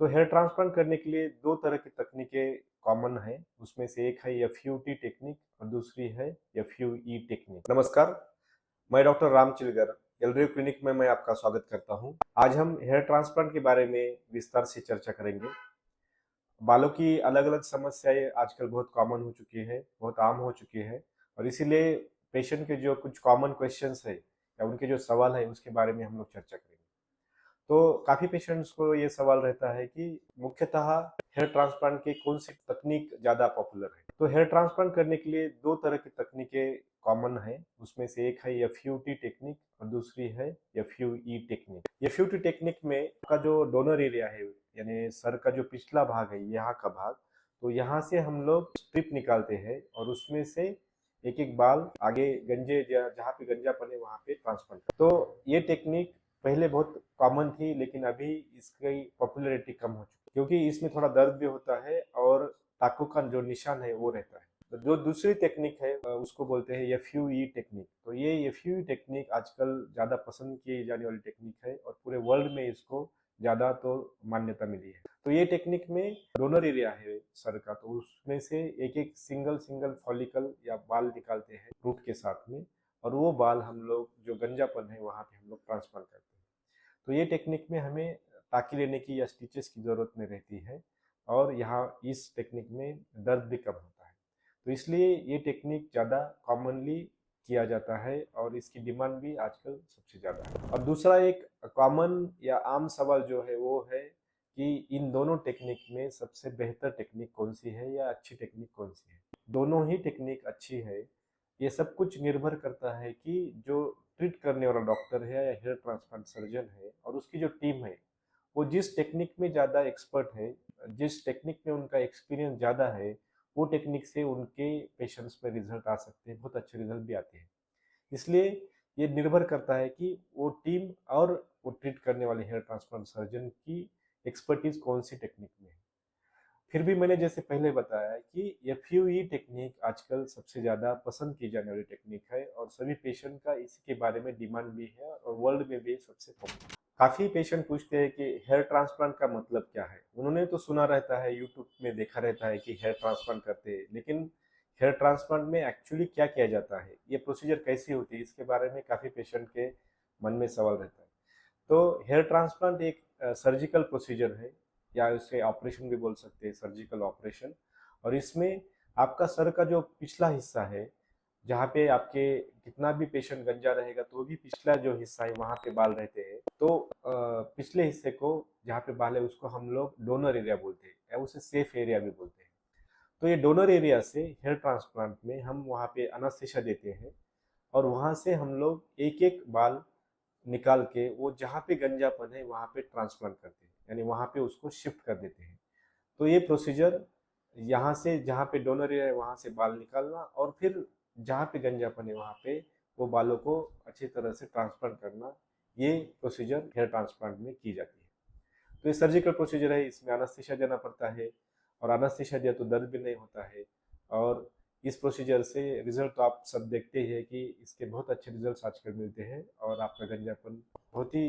तो hair transplant करने के लिए दो तरह की तकनीकें कॉमन है। उसमें से एक है एफयूटी टेक्निक और दूसरी है एफयूई टेक्निक। नमस्कार, मैं डॉक्टर राम चिलगर, एलरियो क्लिनिक में मैं आपका स्वागत करता हूं। आज हम हेयर ट्रांसप्लांट के बारे में विस्तार से चर्चा करेंगे। बालों की अलग अलग समस्याएं आजकल बहुत कॉमन हो चुकी है, बहुत आम हो चुकी है, और इसीलिए पेशेंट के जो कुछ कॉमन क्वेश्चंस है या उनके जो सवाल है उसके बारे में हम लोग चर्चा करेंगे। तो काफी पेशेंट्स को ये सवाल रहता है कि मुख्यतः हेयर ट्रांसप्लांट की कौन सी तकनीक ज्यादा पॉपुलर है। तो हेयर ट्रांसप्लांट करने के लिए दो तरह की तकनीकें कॉमन है। उसमें से एक है एफयूटी टेक्निक और दूसरी है एफयूई टेक्निक। एफयूटी टेक्निक में का जो डोनर एरिया है, यानी सर का जो पिछला भाग है, यहाँ का भाग, तो यहाँ से हम लोग स्ट्रिप निकालते हैं और उसमें से एक एक बाल आगे गंजे जहाँ पे गंजापन है वहाँ पे ट्रांसप्लांट। तो ये टेक्निक पहले बहुत कॉमन थी, लेकिन अभी इसकी पॉपुलैरिटी कम हो चुकी है क्योंकि इसमें थोड़ा दर्द भी होता है और टाकू का जो निशान है वो रहता है। तो जो दूसरी टेक्निक है उसको बोलते हैं एफयूई टेक्निक। तो ये एफयूई टेक्निक आजकल ज़्यादा पसंद की जाने वाली टेक्निक है और पूरे वर्ल्ड में इसको ज़्यादा तो मान्यता मिली है। तो ये टेक्निक में डोनर एरिया है सर का, तो उसमें से एक एक सिंगल सिंगल फॉलिकल या बाल निकालते हैं रूट के साथ में, और वो बाल हम लोग जो गंजापन है वहाँ पे हम लोग ट्रांसप्लांट करते हैं। तो ये टेक्निक में हमें टाँकी लेने की या स्टिचेस की ज़रूरत नहीं रहती है, और यहाँ इस टेक्निक में दर्द भी कम होता है। तो इसलिए ये टेक्निक ज़्यादा कॉमनली किया जाता है और इसकी डिमांड भी आजकल सबसे ज़्यादा है। और दूसरा एक कॉमन या आम सवाल जो है वो है कि इन दोनों टेक्निक में सबसे बेहतर टेक्निक कौन सी है या अच्छी टेक्निक कौन सी है। दोनों ही टेक्निक अच्छी है। ये सब कुछ निर्भर करता है कि जो ट्रीट करने वाला डॉक्टर है या हेयर ट्रांसप्लांट सर्जन है और उसकी जो टीम है वो जिस टेक्निक में ज़्यादा एक्सपर्ट है, जिस टेक्निक में उनका एक्सपीरियंस ज़्यादा है, वो टेक्निक से उनके पेशेंट्स में रिजल्ट आ सकते हैं, बहुत अच्छे रिजल्ट भी आते हैं। इसलिए ये निर्भर करता है कि वो टीम और वो ट्रीट करने वाले हेयर ट्रांसप्लांट सर्जन की एक्सपर्टीज कौन सी टेक्निक में है। फिर भी मैंने जैसे पहले बताया कि एफयूई टेक्निक आजकल सबसे ज़्यादा पसंद की जाने वाली टेक्निक है और सभी पेशेंट का इसी के बारे में डिमांड भी है और वर्ल्ड में भी सबसे कॉमन। काफ़ी पेशेंट पूछते हैं कि हेयर ट्रांसप्लांट का मतलब क्या है। उन्होंने तो सुना रहता है, यूट्यूब में देखा रहता है कि हेयर ट्रांसप्लांट करते हैं, लेकिन हेयर ट्रांसप्लांट में एक्चुअली क्या किया जाता है, ये प्रोसीजर कैसी होती है, इसके बारे में काफ़ी पेशेंट के मन में सवाल रहता है। तो हेयर ट्रांसप्लांट एक सर्जिकल प्रोसीजर है, या उसे ऑपरेशन भी बोल सकते हैं, सर्जिकल ऑपरेशन। और इसमें आपका सर का जो पिछला हिस्सा है, जहाँ पे आपके कितना भी पेशेंट गंजा रहेगा तो भी पिछला जो हिस्सा है वहाँ पे बाल रहते हैं। तो पिछले हिस्से को जहाँ पे बाल है उसको हम लोग डोनर एरिया बोलते हैं या उसे सेफ एरिया भी बोलते हैं। तो ये डोनर एरिया से हेयर ट्रांसप्लांट में हम वहाँ पे अनास्थेसिया देते हैं और वहाँ से हम लोग एक एक बाल निकाल के वो जहाँ पे गंजापन है वहाँ पे ट्रांसप्लांट करते हैं, यानी वहाँ पे उसको शिफ्ट कर देते हैं। तो ये प्रोसीजर यहाँ से जहाँ पे डोनर है वहाँ से बाल निकालना और फिर जहाँ पे गंजापन है वहाँ पे वो बालों को अच्छी तरह से ट्रांसप्लांट करना, ये प्रोसीजर हेयर ट्रांसप्लांट में की जाती है। तो ये सर्जिकल प्रोसीजर है, इसमें अनास्थेसिया देना पड़ता है और अनास्थेसिया दिया तो दर्द भी नहीं होता है। और इस प्रोसीजर से रिजल्ट तो आप सब देखते ही है कि इसके बहुत अच्छे रिजल्ट्स आजकल मिलते हैं और आपका गंजापन बहुत ही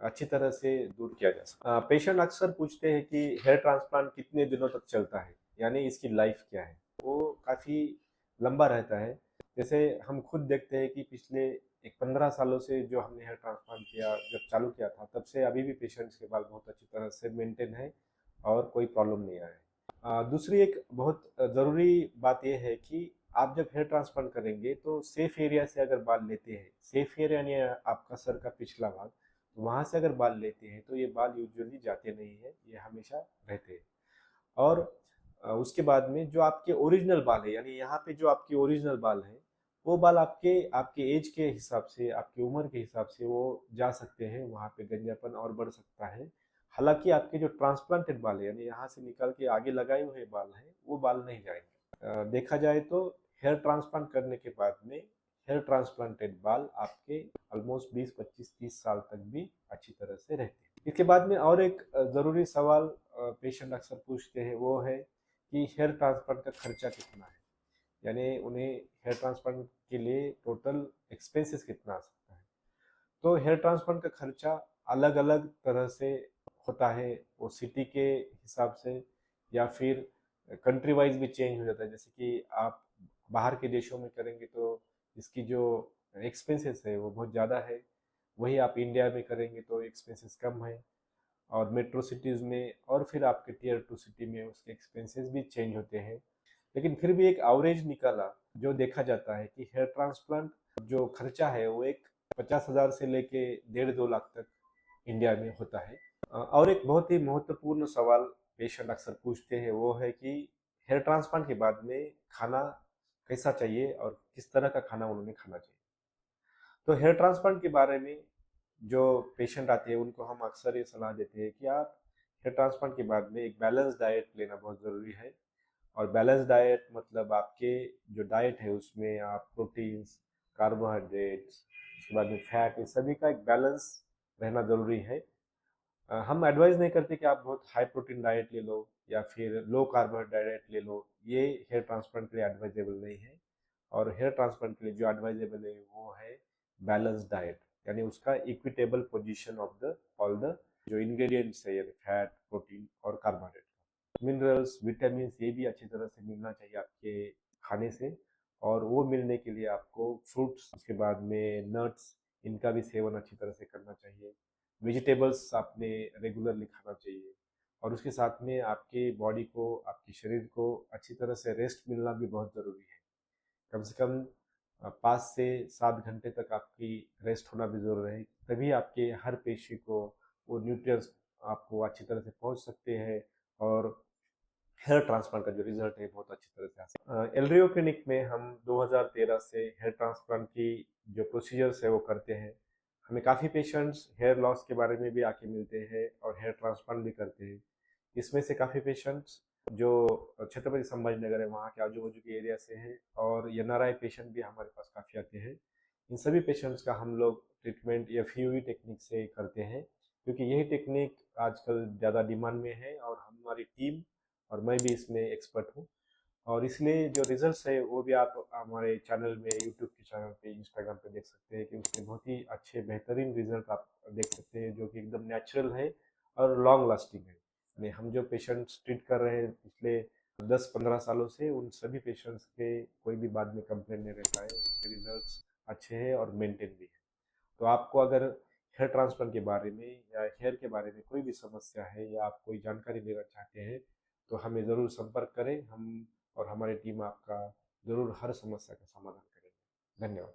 अच्छी तरह से दूर किया जा सकता है। पेशेंट अक्सर पूछते हैं कि हेयर ट्रांसप्लांट कितने दिनों तक चलता है, यानी इसकी लाइफ क्या है। वो काफ़ी लंबा रहता है। जैसे हम खुद देखते हैं कि पिछले एक 15 सालों से जो हमने हेयर ट्रांसप्लांट किया, जब चालू किया था तब से अभी भी पेशेंट्स के बाल बहुत अच्छी तरह से मेंटेन है और कोई प्रॉब्लम नहीं आया है। दूसरी एक बहुत ज़रूरी बात यह है कि आप जब हेयर ट्रांसप्लांट करेंगे तो सेफ एरिया से अगर बाल लेते हैं, सेफ एरिया यानी आपका सर का पिछला भाग, वहाँ से अगर बाल लेते हैं तो ये बाल यूजुअली जाते नहीं है, ये हमेशा रहते हैं। और उसके बाद में जो आपके ओरिजिनल बाल है, यानी यहाँ पे जो आपके ओरिजिनल बाल है, वो बाल आपके आपके एज के हिसाब से, आपकी उम्र के हिसाब से वो जा सकते हैं, वहाँ पे गंजापन और बढ़ सकता है। हालांकि आपके जो ट्रांसप्लांटेड बाल है, यानी यहाँ से निकाल के आगे लगाए हुए बाल हैं, वो बाल नहीं जाएंगे। देखा जाए तो हेयर ट्रांसप्लांट करने के बाद में हेयर ट्रांसप्लांटेड बाल आपके ऑलमोस्ट 20, 25, 30 साल तक भी अच्छी तरह से रहते हैं। इसके बाद में और एक ज़रूरी सवाल पेशेंट अक्सर पूछते हैं, वो है कि हेयर ट्रांसप्लांट का खर्चा कितना है, यानी उन्हें हेयर ट्रांसप्लांट के लिए टोटल एक्सपेंसेस कितना आ सकता है। तो हेयर ट्रांसप्लांट का खर्चा अलग अलग तरह से होता है वो सिटी के हिसाब से या फिर कंट्री वाइज भी चेंज हो जाता है। जैसे कि आप बाहर के देशों में करेंगे तो इसकी जो एक्सपेंसेस है वो बहुत ज़्यादा है, वही आप इंडिया में करेंगे तो एक्सपेंसेस कम है। और मेट्रो सिटीज़ में और फिर आपके टीयर टू सिटी में उसके एक्सपेंसेस भी चेंज होते हैं। लेकिन फिर भी एक एवरेज निकाला जो देखा जाता है कि हेयर ट्रांसप्लांट जो खर्चा है वो एक 50,000 से लेके 1.5-2 लाख तक इंडिया में होता है। और एक बहुत ही महत्वपूर्ण सवाल पेशेंट अक्सर पूछते हैं वो है कि हेयर ट्रांसप्लांट के बाद में खाना कैसा चाहिए और किस तरह का खाना उन्होंने खाना चाहिए। तो हेयर ट्रांसप्लांट के बारे में जो पेशेंट आते हैं उनको हम अक्सर ये सलाह देते हैं कि आप हेयर ट्रांसप्लांट के बाद में एक बैलेंस डाइट लेना बहुत ज़रूरी है। और बैलेंस डाइट मतलब आपके जो डाइट है उसमें आप प्रोटीन्स, कार्बोहाइड्रेट्स, उसके बाद में फैट, इस सभी का एक बैलेंस रहना ज़रूरी है। हम एडवाइस नहीं करते कि आप बहुत हाई प्रोटीन डाइट ले लो या फिर लो कार्बोहाइड्रेट डाइट ले लो, ये हेयर ट्रांसप्लांट के लिए एडवाइजेबल नहीं है। और हेयर ट्रांसप्लांट के लिए जो एडवाइजेबल है वो है बैलेंस डाइट, यानी उसका equitable position of the all the जो इंग्रेडिएंट्स है, यानी फैट, प्रोटीन और कार्बोहाइड्रेट, मिनरल्स, विटामिन, ये भी अच्छी तरह से मिलना चाहिए आपके खाने से। और वो मिलने के लिए आपको फ्रूट्स, उसके बाद में नट्स, इनका भी सेवन अच्छी तरह से करना चाहिए। वेजिटेबल्स आपने रेगुलरली खाना चाहिए। और उसके साथ में आपके बॉडी को, आपके शरीर को अच्छी तरह से रेस्ट मिलना भी बहुत ज़रूरी है। कम से कम 5 से 7 घंटे तक आपकी रेस्ट होना भी ज़रूरी है, तभी आपके हर पेशी को वो न्यूट्रिएंट्स आपको अच्छी तरह से पहुंच सकते हैं और हेयर ट्रांसप्लांट का जो रिजल्ट है बहुत अच्छी तरह से आ सकता है। एलरियो क्लिनिक में हम 2013 से हेयर ट्रांसप्लांट की जो प्रोसीजर्स है वो करते हैं। हमें काफ़ी पेशेंट्स हेयर लॉस के बारे में भी आके मिलते हैं और हेयर ट्रांसप्लांट भी करते हैं। इसमें से काफ़ी पेशेंट्स जो छत्रपति संभाजी नगर है वहाँ के आजू बाजू के एरिया से हैं, और एनआरआई पेशेंट भी हमारे पास काफ़ी आते हैं। इन सभी पेशेंट्स का हम लोग ट्रीटमेंट एफयूई टेक्निक से करते हैं, क्योंकि यही टेक्निक आजकल ज़्यादा डिमांड में है और हमारी टीम और मैं भी इसमें एक्सपर्ट हूँ। और इसलिए जो रिजल्ट्स है वो भी आप हमारे चैनल में, यूट्यूब के चैनल पे, इंस्टाग्राम पे देख सकते हैं कि उसके बहुत ही अच्छे बेहतरीन रिजल्ट आप देख सकते हैं, जो कि एकदम नेचुरल है और लॉन्ग लास्टिंग है। यानी हम जो पेशेंट्स ट्रीट कर रहे हैं पिछले 10-15 सालों से, उन सभी पेशेंट्स के कोई भी बाद में कंप्लेंट नहीं रहता है, उनके रिजल्ट्स अच्छे हैं और मेंटेन भी है। तो आपको अगर हेयर ट्रांसप्लांट के बारे में या हेयर के बारे में कोई भी समस्या है या आप कोई जानकारी लेना चाहते हैं तो हमें ज़रूर संपर्क करें। हम और हमारी टीम आपका ज़रूर हर समस्या का समाधान करेंगे। धन्यवाद।